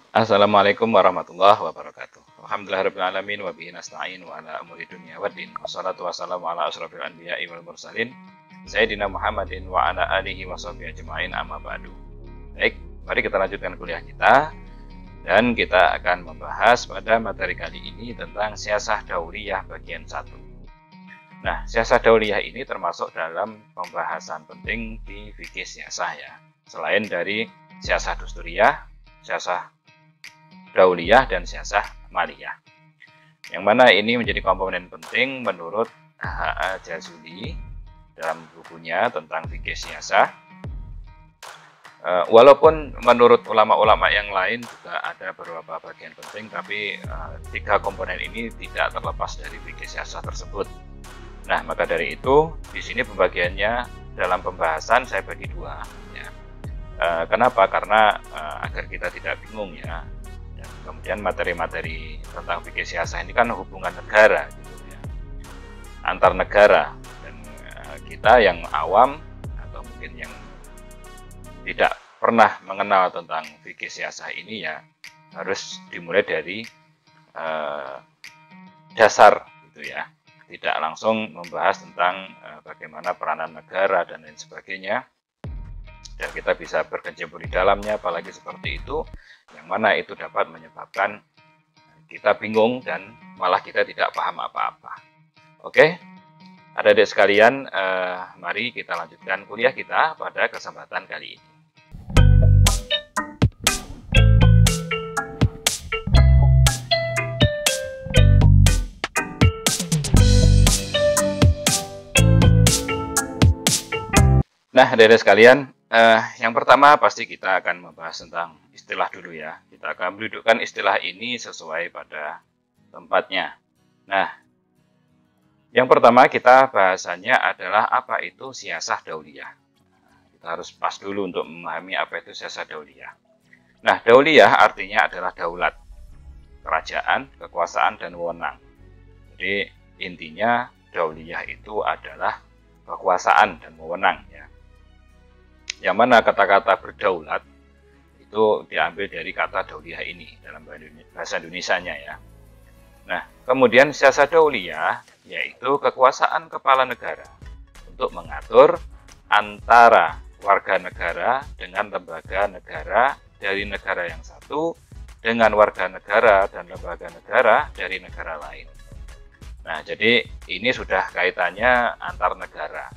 Assalamualaikum warahmatullahi wabarakatuh. Alhamdulillahirrahmanirrahim wa bihi nasta'in wa ala umuri dunya waddin. Wassalatu wassalamu ala asrafil anbiya'i wal mursalin Sayyidina Muhammadin wa ala alihi wa sahbihi ajma'in amma ba'du. Baik, mari kita lanjutkan kuliah kita. Dan kita akan membahas pada materi kali ini tentang siasah dauriyah bagian 1. Nah, siasah dauriyah ini termasuk dalam pembahasan penting di fikih siasah ya. Selain dari siasah dusturiyah, siasah dauliyah dan siasah maliyah. Yang mana ini menjadi komponen penting menurut H.A. Jazuli dalam bukunya tentang fikih siasah. Walaupun menurut ulama-ulama yang lain juga ada beberapa bagian penting, tapi 3 komponen ini tidak terlepas dari fikih siasah tersebut. Nah, maka dari itu di sini pembagiannya dalam pembahasan saya bagi 2. Ya. Kenapa? Karena agar kita tidak bingung ya. Dan kemudian materi-materi tentang fikih siasah ini kan hubungan negara gitu ya, antar negara, dan kita yang awam atau mungkin yang tidak pernah mengenal tentang fikih siasah ini ya harus dimulai dari dasar gitu ya, tidak langsung membahas tentang bagaimana peranan negara dan lain sebagainya, dan kita bisa berkecimpung di dalamnya, apalagi seperti itu, yang mana itu dapat menyebabkan kita bingung dan malah kita tidak paham apa-apa. Oke, adik-adik sekalian, mari kita lanjutkan kuliah kita pada kesempatan kali ini. Nah, adik-adik sekalian, yang pertama pasti kita akan membahas tentang istilah dulu ya. Kita akan mendudukkan istilah ini sesuai pada tempatnya. Nah, yang pertama kita bahasannya adalah apa itu siasah dauliyah. Kita harus pas dulu untuk memahami apa itu siasah dauliyah. Nah, dauliyah artinya adalah daulat, kerajaan, kekuasaan, dan wewenang. Jadi intinya dauliyah itu adalah kekuasaan dan wewenang ya. Yang mana kata-kata berdaulat itu diambil dari kata dauliyah ini dalam bahasa Indonesianya ya. Nah, kemudian siasah dauliyah yaitu kekuasaan kepala negara untuk mengatur antara warga negara dengan lembaga negara dari negara yang satu dengan warga negara dan lembaga negara dari negara lain. Nah, jadi ini sudah kaitannya antar negara.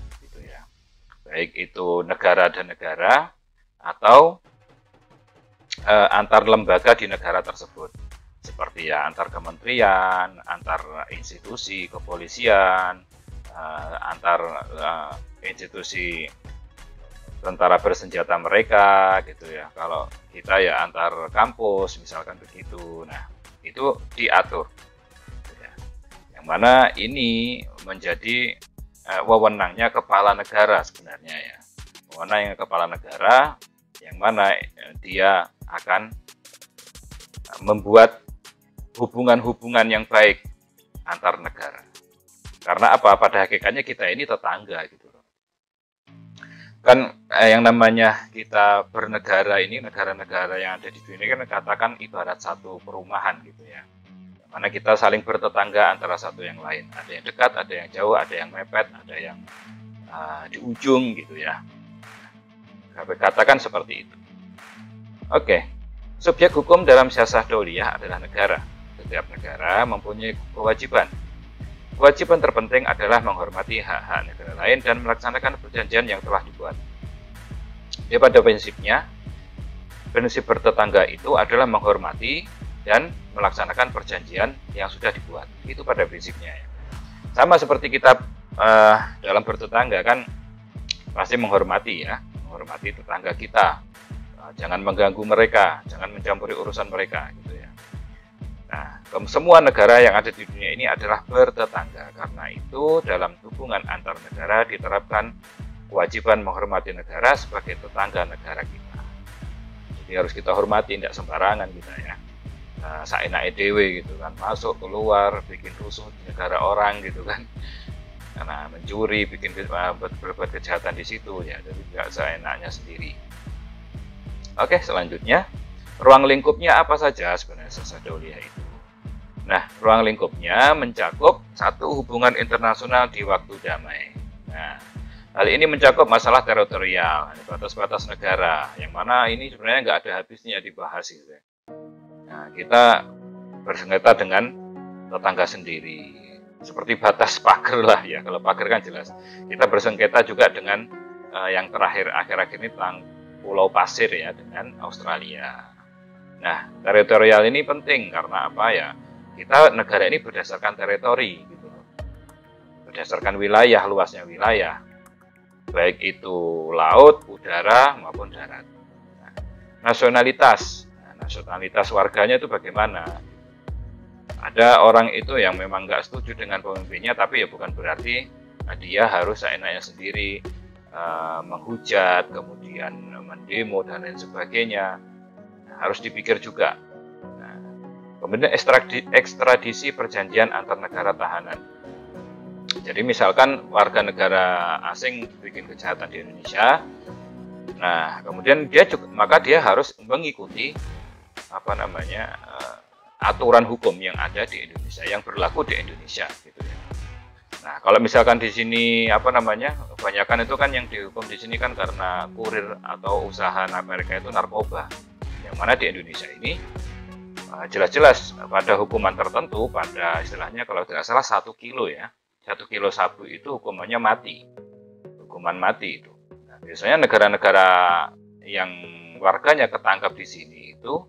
Baik itu negara dan negara atau antar lembaga di negara tersebut, seperti ya antar kementerian, antar institusi kepolisian, antar institusi tentara bersenjata mereka gitu ya. Kalau kita ya antar kampus misalkan begitu. Nah, itu diatur ya. Yang mana ini menjadi wewenangnya kepala negara sebenarnya ya. Wewenangnya kepala negara yang mana dia akan membuat hubungan-hubungan yang baik antar negara. Karena apa? Pada hakikatnya kita ini tetangga gitu loh. Kan yang namanya kita bernegara ini, negara-negara yang ada di dunia kan katakan ibarat satu perumahan gitu ya. Mana kita saling bertetangga antara satu yang lain. Ada yang dekat, ada yang jauh, ada yang mepet, ada yang di ujung gitu ya. Katakan seperti itu. Oke, subjek hukum dalam siasah dauliyah adalah negara. Setiap negara mempunyai kewajiban. Kewajiban terpenting adalah menghormati hak-hak negara lain dan melaksanakan perjanjian yang telah dibuat. Jadi pada prinsipnya, prinsip bertetangga itu adalah menghormati dan melaksanakan perjanjian yang sudah dibuat. Itu pada prinsipnya ya. Sama seperti kita dalam bertetangga kan pasti menghormati ya, menghormati tetangga kita. Jangan mengganggu mereka, jangan mencampuri urusan mereka gitu ya. Nah, semua negara yang ada di dunia ini adalah bertetangga. Karena itu dalam hubungan antar negara diterapkan kewajiban menghormati negara sebagai tetangga negara kita. Jadi harus kita hormati, tidak sembarangan kita ya. Saenake dhewe gitu kan, masuk keluar bikin rusuh di negara orang gitu kan, karena mencuri, bikin berbuat kejahatan di situ ya, jadi tidak seenaknya sendiri. Oke, selanjutnya Ruang lingkupnya apa saja sebenarnya sastra dauliah itu? Nah, ruang lingkupnya mencakup satu, hubungan internasional di waktu damai. Nah, hal ini mencakup masalah teritorial, batas-batas negara, yang mana ini sebenarnya nggak ada habisnya dibahas gitu ya. Nah, kita bersengketa dengan tetangga sendiri, seperti batas pagar lah ya. Kalau pagar kan jelas. Kita bersengketa juga dengan yang terakhir akhir-akhir ini tentang Pulau Pasir ya, dengan Australia. Nah, teritorial ini penting karena apa ya? Kita negara ini berdasarkan teritori gitu, berdasarkan wilayah, luasnya wilayah, baik itu laut, udara maupun darat. Nah, nasionalitas warganya itu bagaimana? Ada orang itu yang memang nggak setuju dengan pemimpinnya, tapi ya bukan berarti dia harus seenaknya sendiri menghujat, kemudian mendemo dan lain sebagainya. Nah, harus dipikir juga. Kemudian ekstradisi perjanjian antar negara tahanan. Jadi misalkan warga negara asing bikin kejahatan di Indonesia, nah kemudian maka dia harus mengikuti aturan hukum yang ada di Indonesia, yang berlaku di Indonesia, gitu ya. Nah kalau misalkan di sini kebanyakan itu kan yang dihukum di sini kan karena kurir atau usaha mereka itu narkoba, yang mana di Indonesia ini jelas-jelas pada hukuman tertentu, pada istilahnya kalau tidak salah 1 kilo ya, 1 kilo sabu itu hukumannya mati, hukuman mati itu. Nah, biasanya negara-negara yang warganya ketangkap di sini itu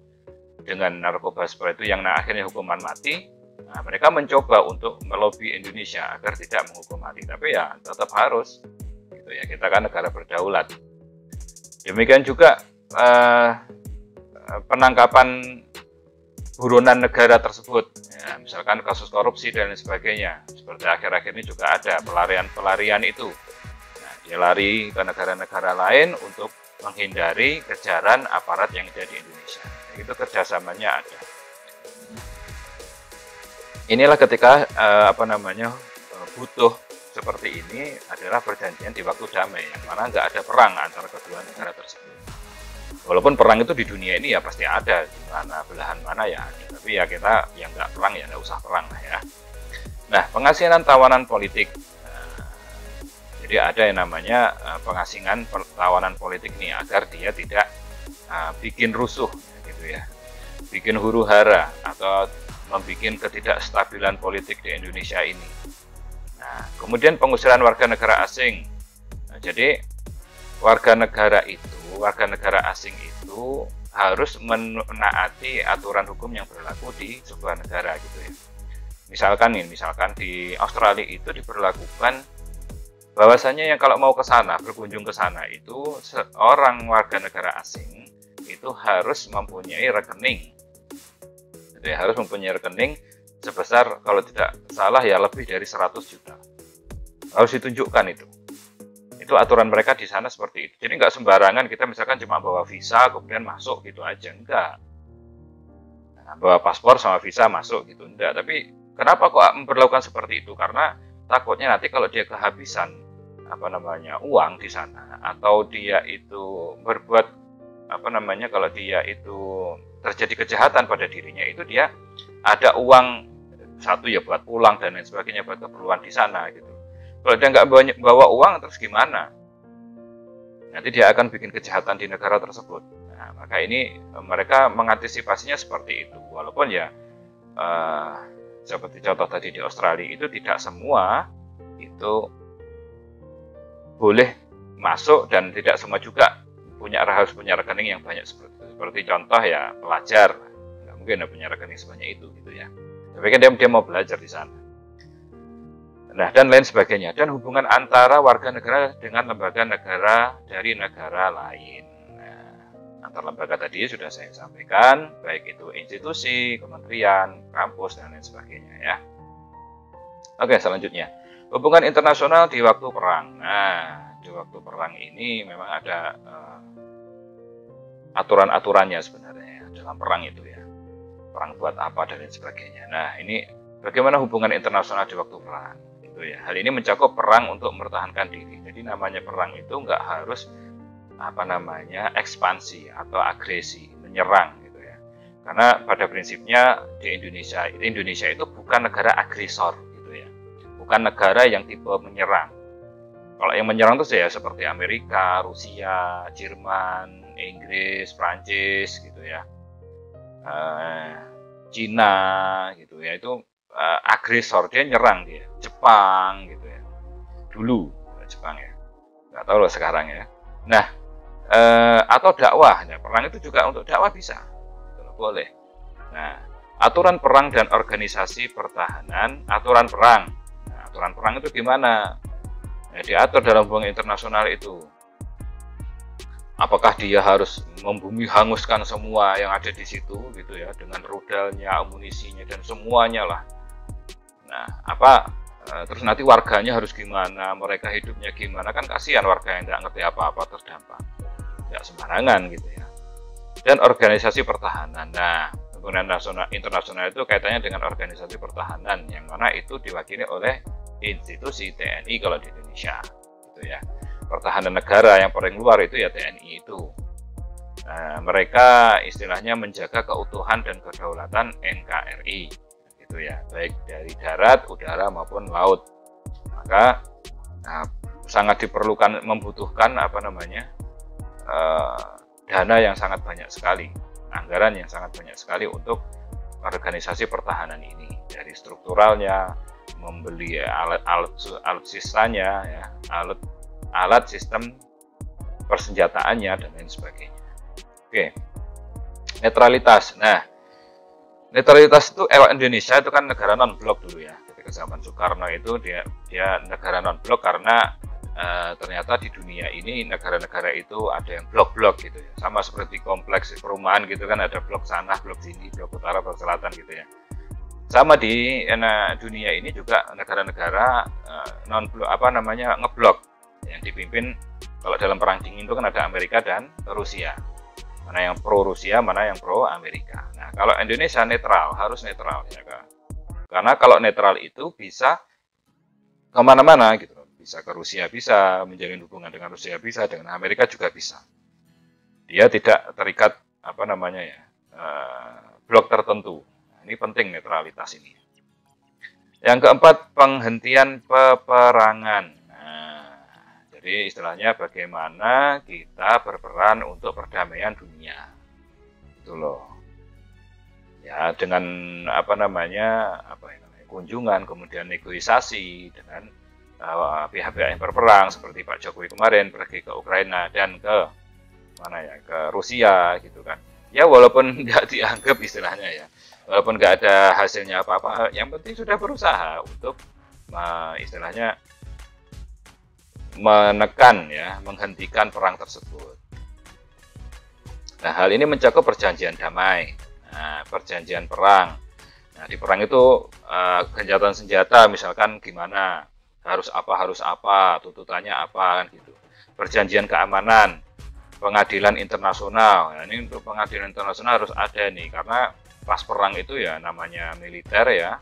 dengan narkoba seperti itu yang akhirnya hukuman mati, nah, mereka mencoba untuk melobi Indonesia agar tidak menghukum mati, tapi ya tetap harus, gitu ya. Kita kan negara berdaulat. Demikian juga penangkapan buronan negara tersebut, ya, misalkan kasus korupsi dan lain sebagainya. Seperti akhir-akhir ini juga ada pelarian itu. Nah, dia lari ke negara-negara lain untuk menghindari kejaran aparat yang ada di Indonesia. Itu kerjasamanya ada. Inilah ketika butuh seperti ini adalah perjanjian di waktu damai, yang mana nggak ada perang antara kedua negara tersebut. Walaupun perang itu di dunia ini ya pasti ada, di mana belahan mana ya ada. Tapi ya kita yang nggak perang ya nggak usah perang lah ya. Nah, pengasinan tawanan politik. Jadi ada yang namanya pengasingan tawanan politik nih agar dia tidak bikin rusuh, gitu ya, bikin huru hara atau membuat ketidakstabilan politik di Indonesia ini. Nah, kemudian pengusiran warga negara asing. Nah, jadi warga negara asing itu harus menaati aturan hukum yang berlaku di sebuah negara, gitu ya. Misalkan di Australia itu diberlakukan bahwasanya yang kalau mau ke sana, berkunjung ke sana itu seorang warga negara asing itu harus mempunyai rekening. Jadi harus mempunyai rekening sebesar, kalau tidak salah ya lebih dari 100 juta. Harus ditunjukkan itu. Itu aturan mereka di sana seperti itu. Jadi nggak sembarangan kita misalkan cuma bawa visa kemudian masuk gitu aja, enggak. Nah, bawa paspor sama visa masuk gitu, enggak. Tapi kenapa kok memperlakukan seperti itu? Karena takutnya nanti kalau dia kehabisan uang di sana, atau dia itu berbuat kalau dia itu terjadi kejahatan pada dirinya, itu dia ada uang satu ya buat pulang dan lain sebagainya, buat keperluan di sana gitu. Kalau dia nggak bawa uang terus gimana? Nanti dia akan bikin kejahatan di negara tersebut. Nah, maka ini mereka mengantisipasinya seperti itu. Walaupun ya seperti contoh tadi di Australia itu tidak semua itu boleh masuk dan tidak semua juga harus punya rekening yang banyak seperti contoh ya pelajar, nggak mungkin punya rekening sebanyak itu gitu ya. Tapi kan dia mau belajar di sana. Nah, dan lain sebagainya. Dan hubungan antara warga negara dengan lembaga negara dari negara lain. Nah, antar lembaga tadi sudah saya sampaikan, baik itu institusi, kementerian, kampus, dan lain sebagainya ya. Oke, selanjutnya. Hubungan internasional di waktu perang. Nah, di waktu perang ini memang ada aturan-aturannya sebenarnya dalam perang itu ya. Perang buat apa dan lain sebagainya. Nah, ini bagaimana hubungan internasional di waktu perang. Ya, hal ini mencakup perang untuk mempertahankan diri. Jadi namanya perang itu nggak harus ekspansi atau agresi, menyerang gitu Karena pada prinsipnya di Indonesia itu bukan negara agresor gitu ya. Bukan negara yang tipe menyerang. Kalau yang menyerang itu ya seperti Amerika, Rusia, Jerman, Inggris, Prancis gitu ya. Cina gitu ya, itu agresor, dia nyerang dia. Jepang gitu ya. Dulu Jepang ya. Nggak tahu loh sekarang ya. Nah, atau dakwah. Nah, perang itu juga untuk dakwah bisa. Boleh. Nah, aturan perang dan organisasi pertahanan, aturan perang. Nah, aturan perang itu gimana? Nah, diatur dalam hubungan internasional itu. Apakah dia harus membumi hanguskan semua yang ada di situ gitu ya, dengan rudalnya, amunisinya dan semuanya lah. Nah, terus nanti warganya harus gimana, mereka hidupnya gimana, kan kasihan warga yang tidak ngerti apa-apa terdampak. Tidak sembarangan gitu ya. Dan organisasi pertahanan. Nah, hubungan internasional itu kaitannya dengan organisasi pertahanan yang mana itu diwakili oleh institusi TNI kalau di Indonesia gitu ya. Pertahanan negara yang paling luar itu ya TNI itu. Nah, mereka istilahnya menjaga keutuhan dan kedaulatan NKRI gitu ya, baik dari darat, udara maupun laut. Maka sangat membutuhkan dana yang sangat banyak sekali, anggaran yang sangat banyak sekali untuk organisasi pertahanan ini, dari strukturalnya, membeli alat sisanya ya, alat sistem persenjataannya dan lain sebagainya. Oke. Netralitas. Nah, netralitas itu Indonesia itu kan negara non blok dulu ya. Ketika zaman Soekarno itu dia negara non blok karena ternyata di dunia ini negara-negara itu ada yang blok-blok gitu ya. Sama seperti kompleks perumahan gitu kan, ada blok sana, blok sini, blok utara, blok selatan gitu ya. Sama di dunia ini juga negara-negara non blok ngeblok yang dipimpin. Kalau dalam perang dingin itu kan ada Amerika dan Rusia. Mana yang pro Rusia, mana yang pro Amerika. Nah, kalau Indonesia netral, harus netral ya kan. Karena kalau netral itu bisa kemana-mana gitu. Bisa ke Rusia, bisa menjalin hubungan dengan Rusia, bisa dengan Amerika juga bisa. Dia tidak terikat blok tertentu. Nah, ini penting netralitas ini. Yang keempat, penghentian peperangan. Nah, jadi istilahnya bagaimana kita berperan untuk perdamaian dunia. Itu loh. Ya, dengan kunjungan, kemudian negosiasi dengan pihak-pihak yang berperang seperti Pak Jokowi kemarin pergi ke Ukraina dan ke Rusia gitu kan. Ya walaupun nggak dianggap istilahnya ya, walaupun nggak ada hasilnya apa-apa, yang penting sudah berusaha untuk istilahnya menghentikan perang tersebut. Nah, hal ini mencakup perjanjian damai, perjanjian perang. Nah, di perang itu gencatan senjata misalkan gimana, harus apa, tuntutannya apa kan gitu. Perjanjian keamanan, pengadilan internasional. Nah, ini untuk pengadilan internasional harus ada nih, karena pas perang itu ya namanya militer ya.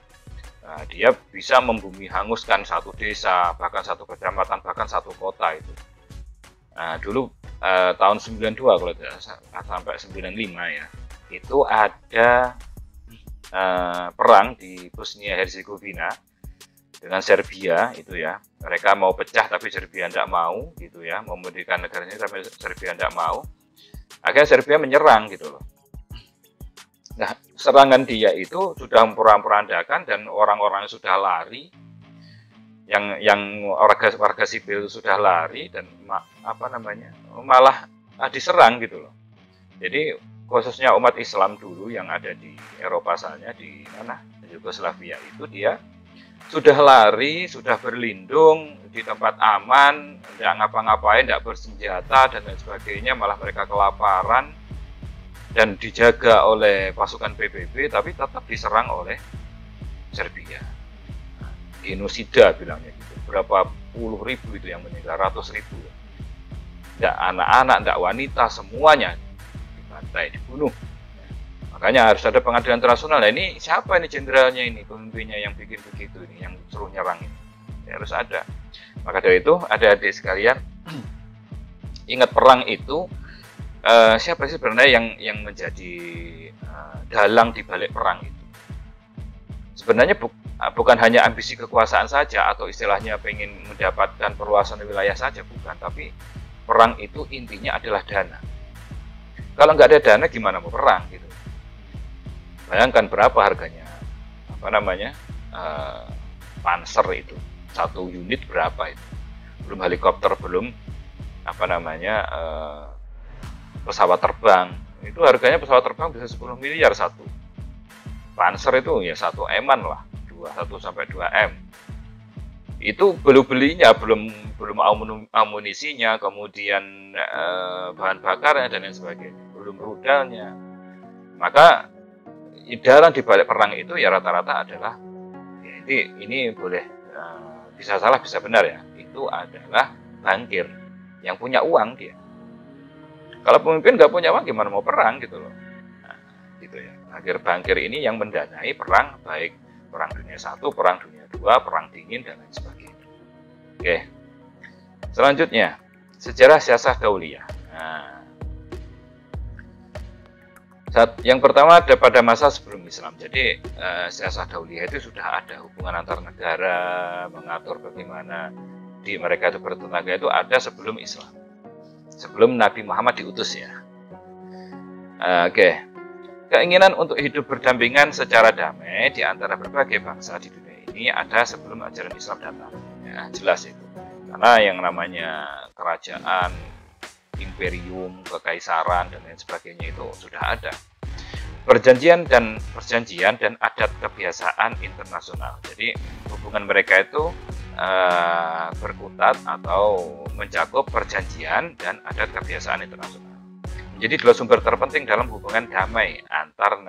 Nah, dia bisa membumi hanguskan satu desa, bahkan satu kecamatan, bahkan satu kota itu. Nah, dulu tahun 92 kalau tidak sampai 95 ya. Itu ada perang di Bosnia Herzegovina dengan Serbia itu ya. Mereka mau pecah tapi Serbia tidak mau gitu ya, mau mendirikan negaranya tapi Serbia tidak mau. Akhirnya Serbia menyerang gitu loh. Nah, serangan dia itu sudah memporak-porandakan dan orang-orang sudah lari, yang warga sipil sudah lari dan malah diserang gitu loh. Jadi khususnya umat Islam dulu yang ada di Eropa sana, di Yugoslavia itu, dia sudah lari, sudah berlindung di tempat aman, tidak ngapa-ngapain, tidak bersenjata dan lain sebagainya, malah mereka kelaparan dan dijaga oleh pasukan PBB, tapi tetap diserang oleh Serbia. Genosida bilangnya gitu. Berapa puluh ribu itu yang meninggal, ratus ribu. Tidak anak-anak, tidak wanita, semuanya dibantai, dibunuh. Makanya harus ada pengadilan internasional. Nah, ini siapa ini jenderalnya ini, pemimpinnya yang bikin begitu ini, yang suruh nyerang ini. Ya, harus ada. Maka dari itu, adik-adik sekalian, ingat perang itu siapa sih sebenarnya yang menjadi dalang di balik perang itu? Sebenarnya bukan hanya ambisi kekuasaan saja atau istilahnya pengen mendapatkan perluasan wilayah saja, bukan. Tapi perang itu intinya adalah dana. Kalau nggak ada dana gimana mau perang gitu? Bayangkan berapa harganya, apa namanya, Panzer itu, satu unit berapa itu? Belum helikopter, belum apa namanya, pesawat terbang. Itu harganya pesawat terbang bisa 10 miliar satu. Panzer itu ya 1 M-an lah, 1 sampai 2 M. Itu belum belinya, belum amunisinya, kemudian bahan bakarnya dan lain sebagainya, belum rudalnya. Maka dalang di balik perang itu ya rata-rata adalah, ya ini boleh bisa salah bisa benar ya, itu adalah bankir yang punya uang dia. Kalau pemimpin nggak punya uang gimana mau perang gitu loh. Nah, gitu ya. Bankir ini yang mendanai perang, baik perang dunia 1, perang dunia 2, perang dingin dan lain sebagainya. Oke. Selanjutnya, sejarah siasah dauliyah. Nah, yang pertama ada pada masa sebelum Islam. Jadi siasah dauliyah itu sudah ada hubungan antar negara, mengatur bagaimana di mereka itu bertetangga itu ada sebelum Islam. Sebelum Nabi Muhammad diutus ya. Oke. Keinginan untuk hidup berdampingan secara damai di antara berbagai bangsa di dunia ini ada sebelum ajaran Islam datang. Ya, jelas itu. Karena yang namanya kerajaan, imperium, kekaisaran dan lain sebagainya itu sudah ada. Perjanjian dan adat kebiasaan internasional. Jadi hubungan mereka itu berkutat atau mencakup perjanjian dan adat kebiasaan internasional. Jadi dua sumber terpenting dalam hubungan damai antar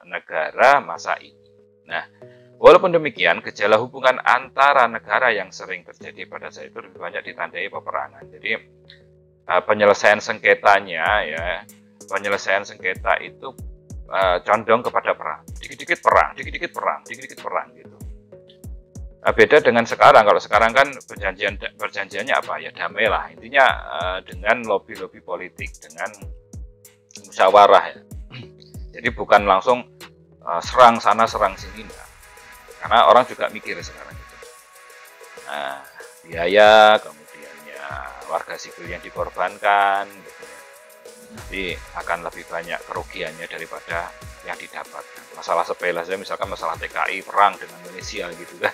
negara masa ini. Nah, walaupun demikian, gejala hubungan antara negara yang sering terjadi pada saat itu lebih banyak ditandai peperangan. Jadi penyelesaian sengketanya ya, penyelesaian sengketa itu condong kepada perang. Dikit-dikit perang gitu. Beda dengan sekarang. Kalau sekarang kan perjanjiannya apa ya, damai lah intinya, dengan lobby politik, dengan musyawarah ya. Jadi bukan langsung serang sana serang sini enggak. Karena orang juga mikir sekarang itu. Nah, biaya, kemudiannya warga sipil yang dikorbankan gitu ya. Jadi akan lebih banyak kerugiannya daripada yang didapatkan. Masalah sepele saja, misalkan masalah TKI perang dengan Malaysia gitu kan.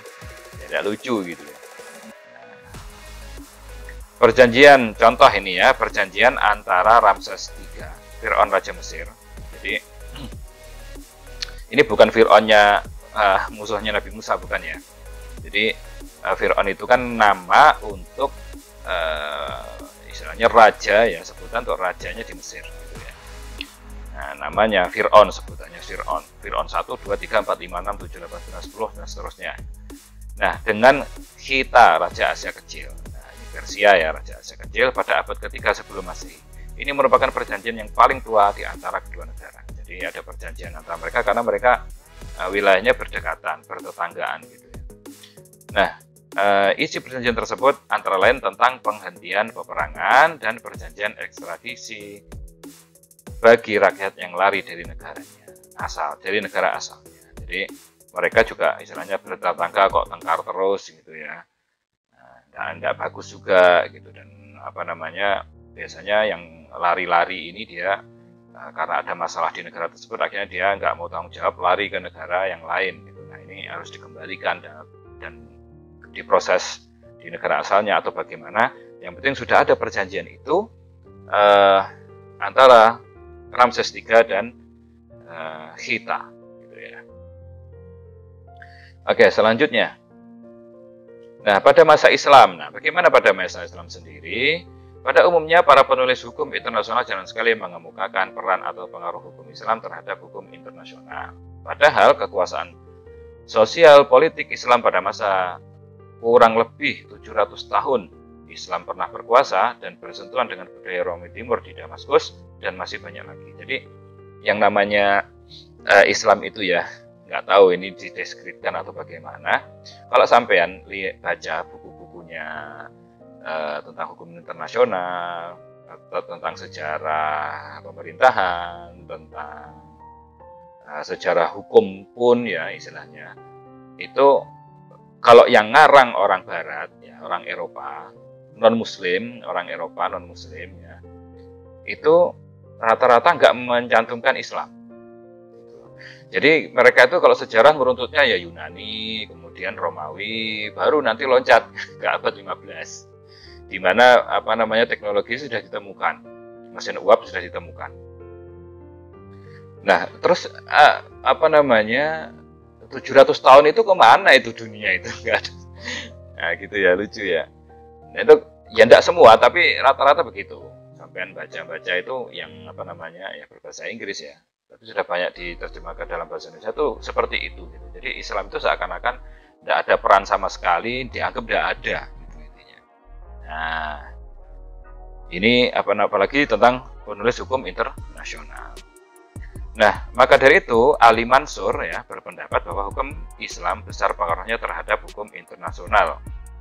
Tidak lucu gitu ya. Perjanjian, contoh ini ya, perjanjian antara Ramses III, Fir'aun Raja Mesir. Jadi ini bukan Fir'aunnya musuhnya Nabi Musa, bukan ya. Jadi Fir'aun itu kan nama untuk istilahnya raja ya, sebutan untuk rajanya di Mesir gitu ya. Nah, namanya Fir'aun, sebutannya Fir'aun. Fir'aun 1, 2, 3, 4, 5, 6, 7, 8, 9, 10 dan seterusnya. Nah, dengan Khita, Raja Asia Kecil. Nah, ini Persia ya, Raja Asia Kecil pada abad ketiga sebelum Masehi. Ini merupakan perjanjian yang paling tua di antara kedua negara. Jadi ada perjanjian antara mereka karena mereka wilayahnya berdekatan, bertetanggaan gitu ya. Nah, isi perjanjian tersebut antara lain tentang penghentian peperangan dan perjanjian ekstradisi bagi rakyat yang lari dari negaranya dari negara asalnya. Jadi mereka juga istilahnya bertetangga kok tengkar terus gitu ya. Dan nggak bagus juga gitu. Dan apa namanya, biasanya yang lari-lari ini dia karena ada masalah di negara tersebut akhirnya dia nggak mau tanggung jawab, lari ke negara yang lain gitu. Nah, ini harus dikembalikan dan diproses di negara asalnya atau bagaimana. Yang penting sudah ada perjanjian itu antara Ramses III dan Khita gitu ya. Oke, selanjutnya. Nah, pada masa Islam. Nah, bagaimana pada masa Islam sendiri? Pada umumnya, para penulis hukum internasional jarang sekali mengemukakan peran atau pengaruh hukum Islam terhadap hukum internasional. Padahal kekuasaan sosial politik Islam pada masa kurang lebih 700 tahun Islam pernah berkuasa dan bersentuhan dengan budaya Romawi Timur di Damaskus dan masih banyak lagi. Jadi, yang namanya Islam itu ya, nggak tahu ini dideskripsikan atau bagaimana. Kalau sampean baca buku-bukunya tentang hukum internasional, tentang sejarah pemerintahan, tentang sejarah hukum pun ya istilahnya. Itu kalau yang ngarang orang Barat, ya, orang Eropa, non-Muslim, orang Eropa non-Muslim, ya, itu rata-rata nggak mencantumkan Islam. Jadi mereka itu kalau sejarah meruntutnya ya Yunani, kemudian Romawi, baru nanti loncat ke abad 15. Di mana teknologi sudah ditemukan, mesin uap sudah ditemukan. Nah, terus 700 tahun itu kemana itu dunia itu? Nggak ada. Nah, gitu ya, lucu ya. Nah, itu ya enggak semua, tapi rata-rata begitu. Sampean baca-baca itu yang ya berbahasa Inggris ya. Tapi sudah banyak diterjemahkan dalam bahasa Indonesia itu seperti itu. Gitu. Jadi Islam itu seakan-akan tidak ada peran sama sekali, dianggap tidak ada. Gitu, intinya. Nah, ini apalagi tentang penulis hukum internasional. Nah, maka dari itu Ali Mansur ya berpendapat bahwa hukum Islam besar pengaruhnya terhadap hukum internasional.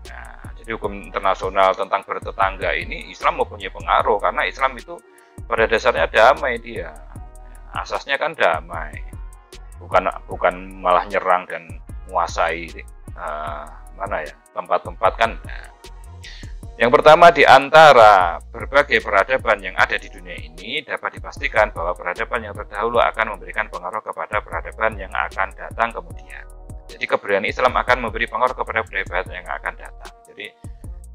Nah, jadi hukum internasional tentang bertetangga ini Islam mempunyai pengaruh karena Islam itu pada dasarnya damai dia. Asasnya kan damai, bukan malah nyerang dan menguasai tempat-tempat kan. Nah, yang pertama di antara berbagai peradaban yang ada di dunia ini dapat dipastikan bahwa peradaban yang terdahulu akan memberikan pengaruh kepada peradaban yang akan datang kemudian. Jadi kebudayaan Islam akan memberi pengaruh kepada budaya Barat yang akan datang. Jadi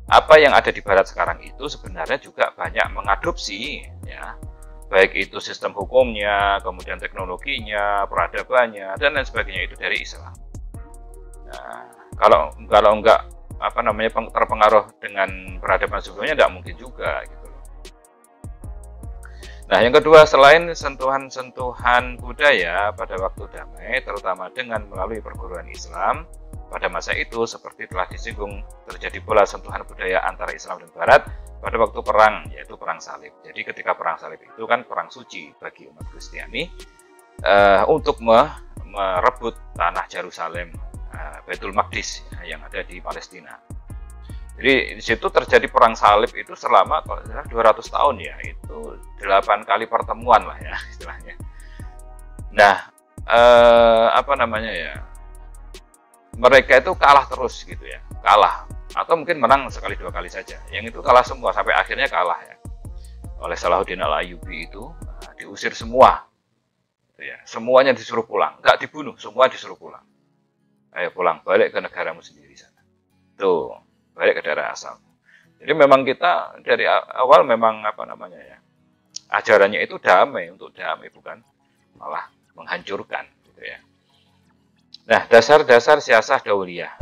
apa yang ada di Barat sekarang itu sebenarnya juga banyak mengadopsi ya, baik itu sistem hukumnya, kemudian teknologinya, peradabannya dan lain sebagainya itu dari Islam. Nah, kalau enggak terpengaruh dengan peradaban sebelumnya tidak mungkin juga gitu loh. Nah, yang kedua, selain sentuhan-sentuhan budaya pada waktu damai, terutama dengan melalui perguruan Islam pada masa itu, seperti telah disinggung, terjadi pula sentuhan budaya antara Islam dan Barat pada waktu perang, yaitu perang salib. Jadi ketika perang salib itu kan perang suci bagi umat Kristiani untuk merebut tanah Yerusalem, Baitul Maqdis yang ada di Palestina. Jadi di situ terjadi perang salib itu selama 200 tahun ya, itu 8 kali pertemuan lah ya istilahnya. Nah, mereka itu kalah terus gitu ya, kalah atau mungkin menang sekali 2 kali saja. Yang itu kalah semua sampai akhirnya kalah ya oleh Salahuddin Al-Ayyubi itu, diusir semua, gitu ya. Semuanya disuruh pulang, nggak dibunuh, semua disuruh pulang. Ayo pulang, balik ke negaramu sendiri sana. Tuh, balik ke daerah asal. Jadi memang kita dari awal memang ajarannya itu damai, untuk damai, bukan malah menghancurkan gitu ya. Nah, dasar-dasar siasah dauliyah.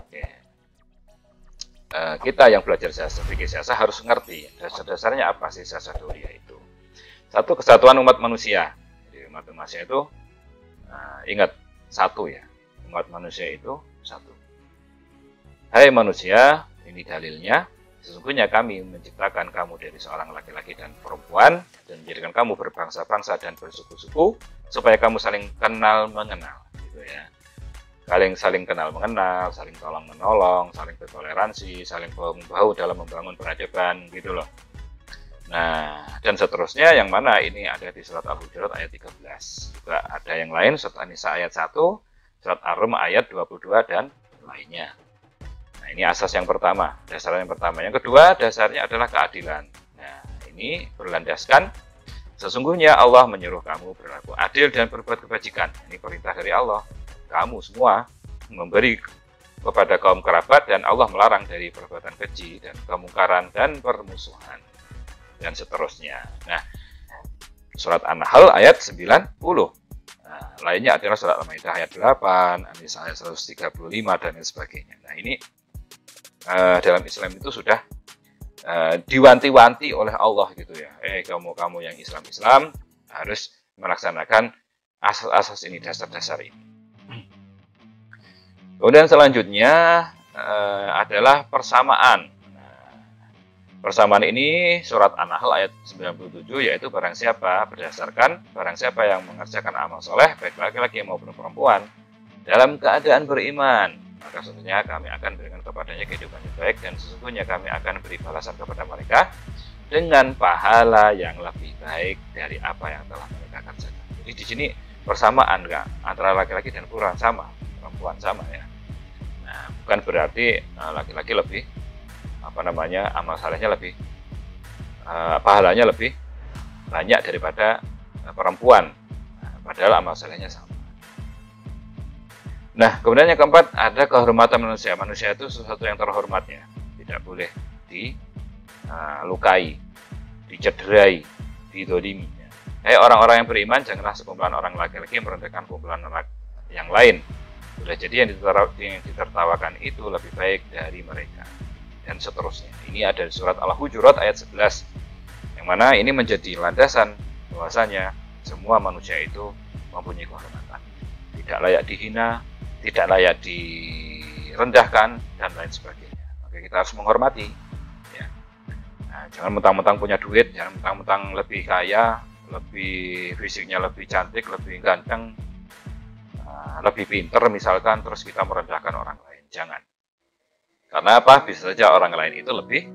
Kita yang belajar fikih siasah harus ngerti dasar-dasarnya apa sih siasah dauliyah itu. Satu, kesatuan umat manusia. Jadi umat manusia itu ingat satu ya. Umat manusia itu satu. Hai manusia, ini dalilnya. Sesungguhnya kami menciptakan kamu dari seorang laki-laki dan perempuan dan menjadikan kamu berbangsa-bangsa dan bersuku-suku supaya kamu saling kenal mengenal, gitu ya. Saling kenal mengenal, saling tolong menolong, saling bertoleransi, saling bahu-membahu dalam membangun peradaban, gitu loh. Nah, dan seterusnya yang mana ini ada di surat Al-Hujurat ayat 13. Juga ada yang lain, surat An-Nisa ayat 1, surat Ar-Rum ayat 22 dan lainnya. Nah, ini asas yang pertama, dasar yang pertama. Yang kedua, dasarnya adalah keadilan. Nah, ini berlandaskan sesungguhnya Allah menyuruh kamu berlaku adil dan berbuat kebajikan. Ini perintah dari Allah. Kamu semua memberi kepada kaum kerabat dan Allah melarang dari perbuatan keji dan kemungkaran dan permusuhan dan seterusnya. Nah, surat An-Nahl ayat 90. Nah, lainnya adalah surat Al-Maidah ayat 8, An-Nisa ayat 135 dan lain sebagainya. Nah, ini dalam Islam itu sudah diwanti-wanti oleh Allah gitu ya. Kamu yang Islam harus melaksanakan asas-asas ini, dasar-dasar ini. Kemudian selanjutnya adalah persamaan. Persamaan ini surat An-Nahl ayat 97, yaitu barang siapa yang mengerjakan amal soleh baik laki-laki maupun perempuan dalam keadaan beriman, maka sesungguhnya kami akan berikan kepadanya kehidupan yang baik dan sesungguhnya kami akan beri balasan kepada mereka dengan pahala yang lebih baik dari apa yang telah mereka kerjakan. Jadi di sini persamaan Kak, antara laki-laki dan perempuan sama ya. Nah, bukan berarti laki-laki lebih amal salehnya lebih pahalanya lebih banyak daripada perempuan. Nah, padahal amal salehnya sama. Nah, kemudian yang keempat, ada kehormatan manusia. Manusia itu sesuatu yang terhormatnya, tidak boleh dilukai, dicederai, didolimi. Orang-orang yang beriman, janganlah sekumpulan orang laki-laki merendahkan kumpulan yang lain. Boleh jadi yang ditertawakan itu lebih baik dari mereka, dan seterusnya. Ini ada di surat Al-Hujurat ayat 11, yang mana ini menjadi landasan bahwasanya semua manusia itu mempunyai kehormatan, tidak layak dihina, tidak layak direndahkan, dan lain sebagainya. Oke, kita harus menghormati ya. Nah, jangan mentang-mentang punya duit, jangan mentang-mentang lebih kaya, lebih fisiknya lebih cantik, lebih ganteng, lebih pinter misalkan, terus kita merendahkan orang lain. Jangan. Karena apa? Bisa saja orang lain itu lebih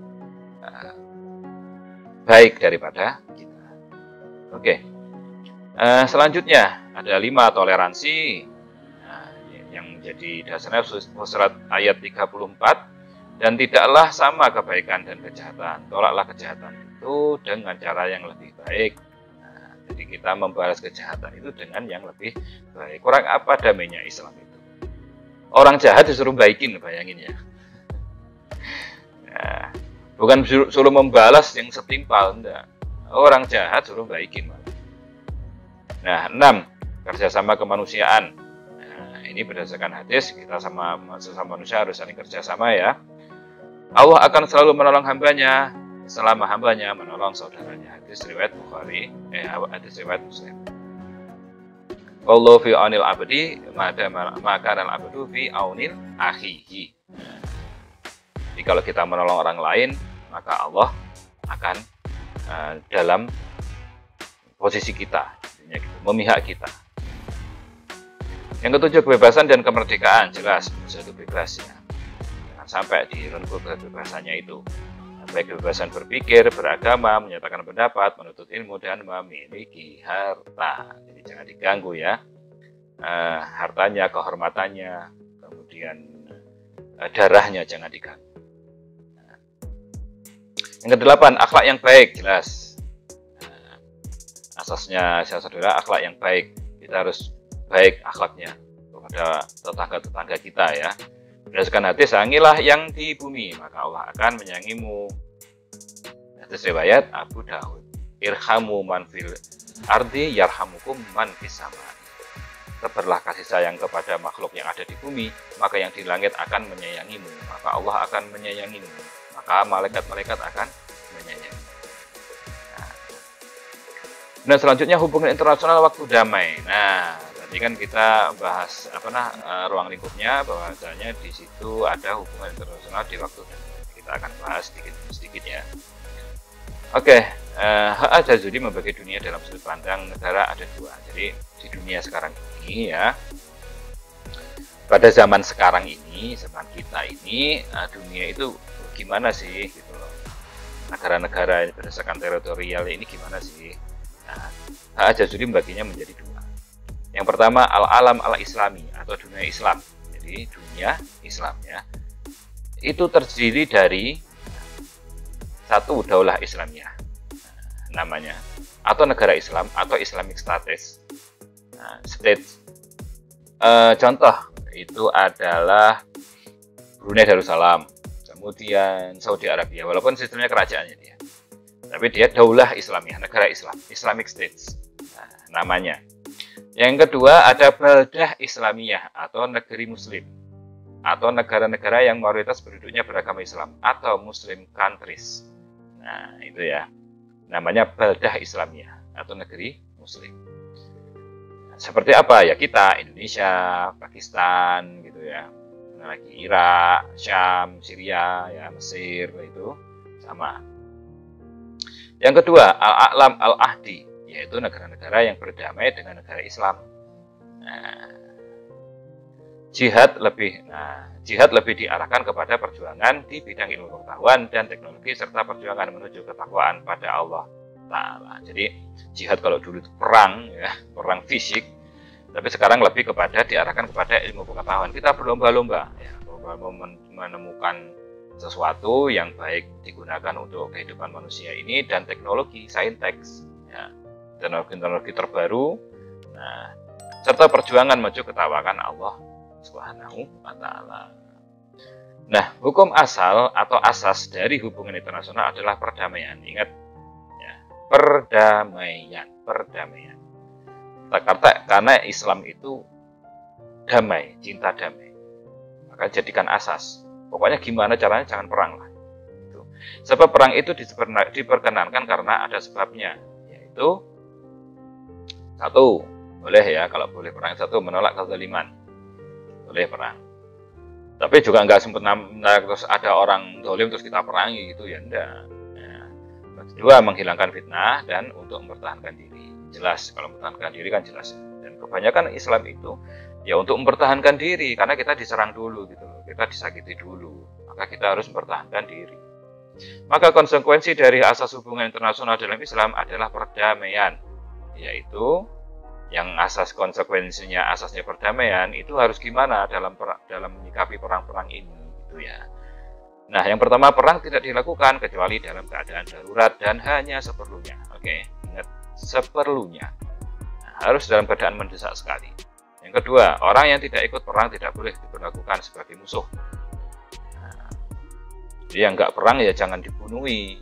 baik daripada kita. Oke. Selanjutnya ada 5 toleransi yang menjadi dasarnya surat ayat 34. Dan tidaklah sama kebaikan dan kejahatan. Tolaklah kejahatan itu dengan cara yang lebih baik. Jadi kita membalas kejahatan itu dengan yang lebih baik. Kurang apa damainya Islam itu? Orang jahat disuruh baikin, bayangin ya. Nah, bukan suruh membalas yang setimpal, enggak. Orang jahat suruh baikin malah. Nah, 6, kerjasama kemanusiaan. Nah, ini berdasarkan hadis, kita sama sesama manusia harus saling kerjasama ya. Allah akan selalu menolong hambanya selama hambanya menolong saudaranya. Hadis riwayat Bukhari, hadis riwayat Muslim. Wallahu fi aunil abdi maka al abdu fi aunil akhihi. Jadi kalau kita menolong orang lain, maka Allah akan dalam posisi kita, memihak kita. Yang ketujuh, kebebasan dan kemerdekaan. Jelas, itu bebas ya. Sampai direnggut kebebasannya itu, baik kebebasan berpikir, beragama, menyatakan pendapat, menuntut ilmu, dan memiliki harta. Jadi jangan diganggu ya, hartanya, kehormatannya, kemudian darahnya jangan diganggu. Yang kedelapan, akhlak yang baik. Jelas, asasnya saudara akhlak yang baik. Kita harus baik akhlaknya kepada tetangga-tetangga kita ya. Berdasarkan hadis, sayangilah yang di bumi, maka Allah akan menyayangimu. Hadis riwayat Abu Daud. Irhamu man fil ardi yarhamukum man fis sama. Tebarlah kasih sayang kepada makhluk yang ada di bumi, maka yang di langit akan menyayangimu, maka Allah akan menyayangimu, maka malaikat-malaikat akan menyayangimu. Nah, selanjutnya hubungan internasional waktu damai. Nah, tadi kan kita bahas ruang lingkupnya, bahwasanya di situ ada hubungan internasional di waktu damai. Kita akan bahas sedikit ya. Oke, hak asasi membagi dunia dalam sudut pandang negara ada 2. Jadi di dunia sekarang ini ya, pada zaman sekarang ini, zaman kita ini, dunia itu gimana sih gitu loh. Negara-negara berdasarkan teritorial ini gimana sih? Nah, hak asasi membaginya menjadi 2. Yang pertama, al-alam al-islami atau dunia Islam. Jadi dunia Islam ya. Itu terdiri dari satu daulah Islamiyah namanya, atau negara Islam atau Islamic States. State contoh itu adalah Brunei Darussalam, kemudian Saudi Arabia, walaupun sistemnya kerajaannya dia, tapi dia daulah Islamiyah, negara Islam, Islamic States namanya. Yang kedua ada Baldah Islamiyah atau negeri Muslim, atau negara-negara yang mayoritas penduduknya beragama Islam, atau Muslim countries. Nah itu ya, namanya Baldah Islamiyah atau negeri Muslim. Seperti apa ya, kita Indonesia, Pakistan gitu ya, lagi Irak, Syam, Syria ya, Mesir, itu sama. Yang kedua, al-a'lam al-ahdi, yaitu negara-negara yang berdamai dengan negara Islam. Nah, jihad lebih diarahkan kepada perjuangan di bidang ilmu pengetahuan dan teknologi serta perjuangan menuju ketakwaan pada Allah Ta'ala. Jadi jihad kalau dulu itu perang, ya, perang fisik, tapi sekarang lebih diarahkan kepada ilmu pengetahuan. Kita berlomba-lomba, ya, menemukan sesuatu yang baik digunakan untuk kehidupan manusia ini dan teknologi, saintek, ya, teknologi terbaru, serta perjuangan menuju ketakwaan Allah Subhanahu wa Ta'ala. Nah, hukum asal atau asas dari hubungan internasional adalah perdamaian. Ingat, ya, perdamaian. Karena Islam itu damai, cinta damai. Maka jadikan asas. Pokoknya gimana caranya jangan perang lah. Gitu. Sebab perang itu diperkenankan karena ada sebabnya, yaitu satu, boleh ya, kalau boleh perang, satu, menolak kezaliman. Boleh perang. Tapi juga nggak sempurna terus ada orang zalim terus kita perangi gitu ya, enggak. Ya. Kedua, menghilangkan fitnah dan untuk mempertahankan diri. Jelas, kalau mempertahankan diri kan jelas. Dan kebanyakan Islam itu ya untuk mempertahankan diri, karena kita diserang dulu gitu loh, kita disakiti dulu, maka kita harus mempertahankan diri. Maka konsekuensi dari asas hubungan internasional dalam Islam adalah perdamaian, yaitu yang konsekuensinya asasnya perdamaian itu harus gimana dalam menyikapi perang-perang ini gitu ya. Nah, yang pertama, perang tidak dilakukan kecuali dalam keadaan darurat dan hanya seperlunya. Oke, ingat, seperlunya. Nah, harus dalam keadaan mendesak sekali. Yang kedua, orang yang tidak ikut perang tidak boleh diperlakukan sebagai musuh. Nah, jadi yang nggak perang ya jangan dibunuhi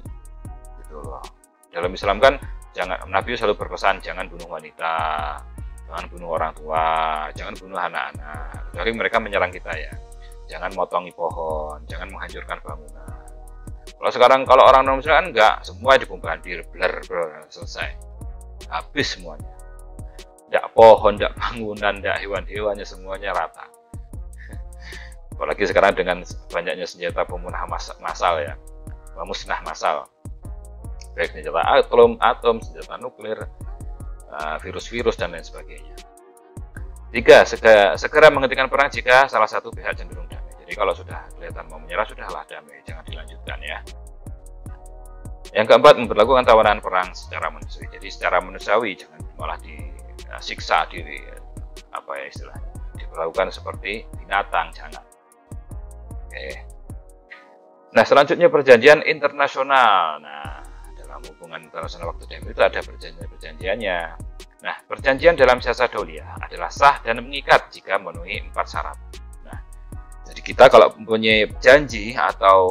gitu loh. Dalam Islam kan Nabi selalu berpesan jangan bunuh wanita, jangan bunuh orang tua, jangan bunuh anak-anak. Kecuali mereka menyerang kita ya. Jangan motongi pohon, jangan menghancurkan bangunan. Kalau sekarang kalau orang non-Muslim kan enggak, semua dibombardir, bler, selesai. Habis semuanya. Enggak pohon, enggak bangunan, enggak hewan-hewannya, semuanya rata. Apalagi sekarang dengan banyaknya senjata pemusnah massal ya. Pemusnah massal. Baik senjata atom, senjata nuklir, virus-virus dan lain sebagainya. 3. Segera menghentikan perang jika salah satu pihak cenderung damai. Jadi kalau sudah kelihatan mau menyerah, sudahlah damai, jangan dilanjutkan ya. Yang keempat, memperlakukan tawanan perang secara manusiawi. Jadi secara manusiawi, jangan malah disiksa diri, apa ya istilahnya, diperlakukan seperti binatang, jangan. Oke. Nah, selanjutnya perjanjian internasional. Nah, dalam hubungan internasional waktu dahulu itu ada perjanjiannya. Nah, perjanjian dalam siasat dauliyah adalah sah dan mengikat jika memenuhi 4 syarat. Nah, jadi kita kalau mempunyai janji atau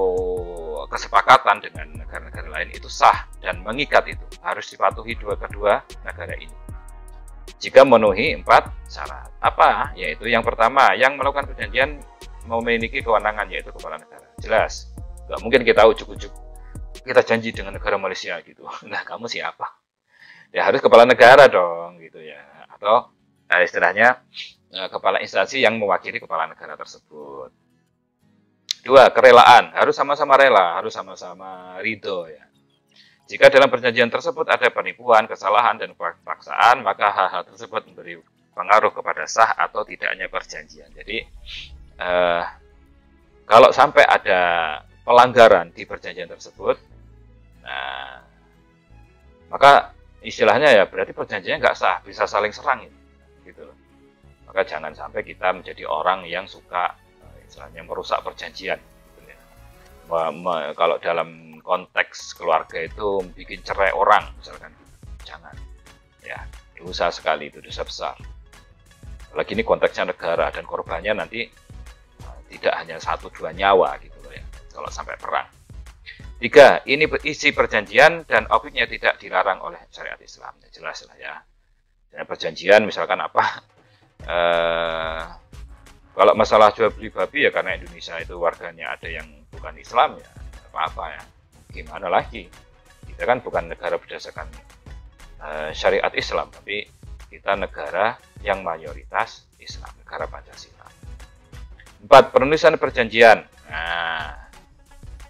kesepakatan dengan negara-negara lain itu sah dan mengikat, itu harus dipatuhi kedua negara ini. Jika memenuhi 4 syarat. Apa? Yaitu yang pertama, yang melakukan perjanjian memiliki kewenangan, yaitu kepala negara. Jelas. Nggak mungkin kita ujuk-ujuk kita janji dengan negara Malaysia gitu. Nah, kamu siapa? Ya harus kepala negara dong gitu ya. Atau istilahnya kepala instansi yang mewakili kepala negara tersebut. 2. Kerelaan. Harus sama-sama rela, harus sama-sama ridho ya. Jika dalam perjanjian tersebut ada penipuan, kesalahan, dan paksaan, maka hal-hal tersebut memberi pengaruh kepada sah atau tidaknya perjanjian. Jadi kalau sampai ada pelanggaran di perjanjian tersebut, nah, maka istilahnya ya berarti perjanjiannya nggak sah, bisa saling serang gitu loh. Maka jangan sampai kita menjadi orang yang suka istilahnya merusak perjanjian. Gitu ya. Kalau dalam konteks keluarga itu bikin cerai orang misalkan, jangan ya, dosa sekali, itu dosa besar. Apalagi ini konteksnya negara dan korbannya nanti tidak hanya 1-2 nyawa gitu loh ya, kalau sampai perang. 3. Ini isi perjanjian dan objeknya tidak dilarang oleh syariat Islam. Ya, jelas lah ya. Dan perjanjian misalkan apa? Kalau masalah jual beli babi ya karena Indonesia itu warganya ada yang bukan Islam ya, apa-apa ya. Gimana lagi? Kita kan bukan negara berdasarkan syariat Islam, tapi kita negara yang mayoritas Islam, negara Pancasila. 4. Penulisan perjanjian. Nah,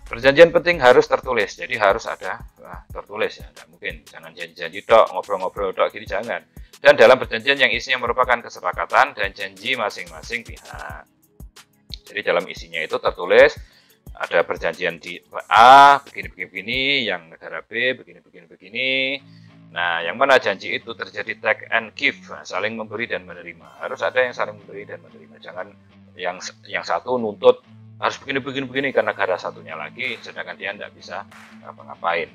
perjanjian penting harus tertulis, jadi harus ada tertulis ya. Tidak mungkin, jangan janji-janji tok, ngobrol-ngobrol tok, gini jangan. dan dalam perjanjian yang isinya merupakan kesepakatan dan janji masing-masing pihak. Jadi dalam isinya itu tertulis ada perjanjian di A begini-begini, yang negara B begini-begini. Nah, yang mana janji itu terjadi take and give, saling memberi dan menerima. Harus ada yang saling memberi dan menerima. Jangan yang satu nuntut harus begini karena negara satunya lagi, sedangkan dia tidak bisa ngapa-ngapain.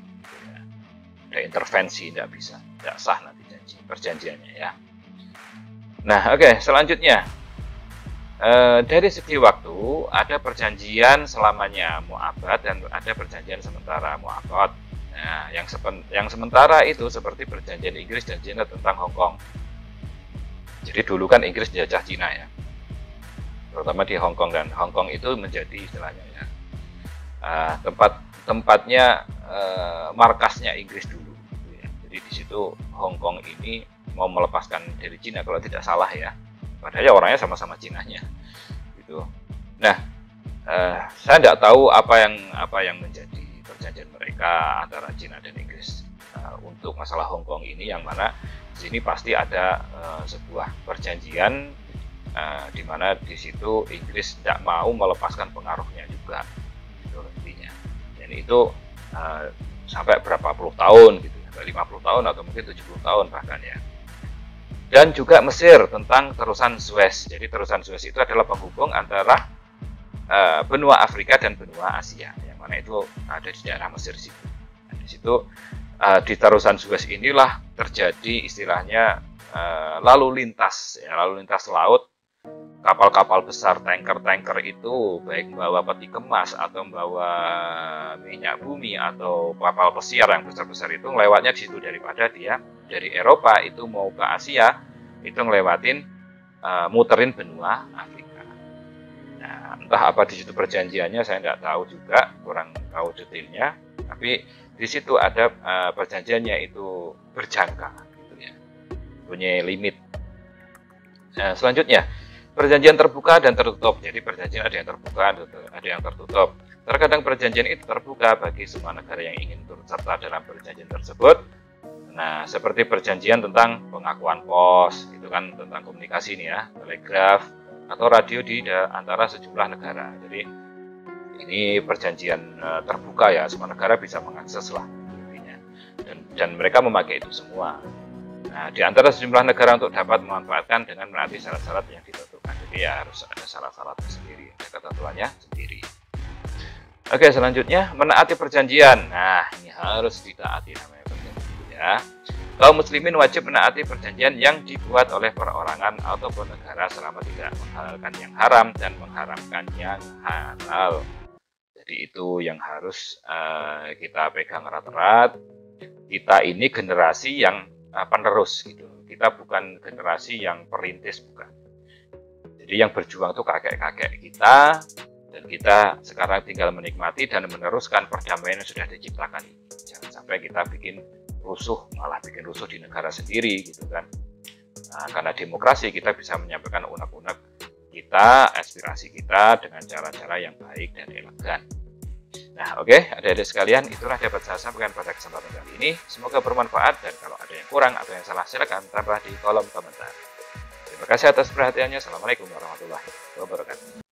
Ada intervensi, tidak bisa, tidak sah nanti perjanjiannya ya. Nah, oke, selanjutnya. Dari segi waktu ada perjanjian selamanya mu'abad dan ada perjanjian sementara mu'abad. Nah, yang sementara itu seperti perjanjian Inggris dan Cina tentang Hong Kong. Jadi dulu kan Inggris jajah Cina ya, terutama di Hong Kong, dan Hong Kong itu menjadi istilahnya ya tempatnya markasnya Inggris dulu. Ya. Jadi di situ Hong Kong ini mau melepaskan dari Cina kalau tidak salah ya. Padahal ya orangnya sama-sama Cinanya, gitu. Nah, saya tidak tahu apa yang menjadi perjanjian mereka antara Cina dan Inggris untuk masalah Hong Kong ini, yang mana di sini pasti ada sebuah perjanjian di mana di situ Inggris tidak mau melepaskan pengaruhnya juga, gitu intinya. Dan itu sampai berapa puluh tahun, gitu, sampai 50 tahun atau mungkin 70 tahun bahkan ya. Dan juga Mesir tentang terusan Suez. Jadi terusan Suez itu adalah penghubung antara benua Afrika dan benua Asia, yang mana itu ada di daerah Mesir situ. Nah, di situ di terusan Suez inilah terjadi istilahnya lalu lintas laut. Kapal-kapal besar, tanker-tanker itu baik membawa peti kemas atau membawa minyak bumi atau kapal pesiar yang besar-besar itu melewatnya di situ, daripada dia dari Eropa itu mau ke Asia itu ngelewatin muterin benua Afrika. Nah, entah apa di situ perjanjiannya, saya tidak tahu juga, kurang tahu detailnya. Tapi di situ ada perjanjiannya itu berjangka, gitu ya, punya limit. Nah, selanjutnya perjanjian terbuka dan tertutup. Jadi perjanjian ada yang terbuka, ada yang tertutup. Terkadang perjanjian itu terbuka bagi semua negara yang ingin turut serta dalam perjanjian tersebut. Nah, seperti perjanjian tentang pengakuan pos, itu kan tentang komunikasi nih ya, telegraf atau radio di antara sejumlah negara. Jadi ini perjanjian terbuka ya, semua negara bisa mengakses lah intinya. Dan mereka memakai itu semua. Nah, di antara sejumlah negara untuk dapat memanfaatkan dengan menaati syarat-syarat yang ditentukan. Jadi ya harus ada syarat-syaratnya sendiri, ada ketentuannya sendiri. Oke, selanjutnya menaati perjanjian. Nah, ini harus ditaati namanya perjanjian ya. Kaum muslimin wajib menaati perjanjian yang dibuat oleh perorangan ataupun negara selama tidak menghalalkan yang haram dan mengharamkan yang halal. Jadi itu yang harus kita pegang erat-erat. Kita ini generasi yang penerus gitu. Kita bukan generasi yang perintis, bukan. Jadi yang berjuang itu kakek-kakek kita, dan kita sekarang tinggal menikmati dan meneruskan perdamaian yang sudah diciptakan ini. Jangan sampai kita bikin rusuh, malah bikin rusuh di negara sendiri gitu kan. Nah, karena demokrasi kita bisa menyampaikan unek-unek kita, aspirasi kita dengan cara-cara yang baik dan elegan. Nah, oke, adik-adik sekalian, itulah dapat saya sampaikan pada kesempatan kali ini. Semoga bermanfaat, dan kalau ada yang kurang atau yang salah, silakan tambah di kolom komentar. Terima kasih atas perhatiannya. Assalamualaikum warahmatullahi wabarakatuh.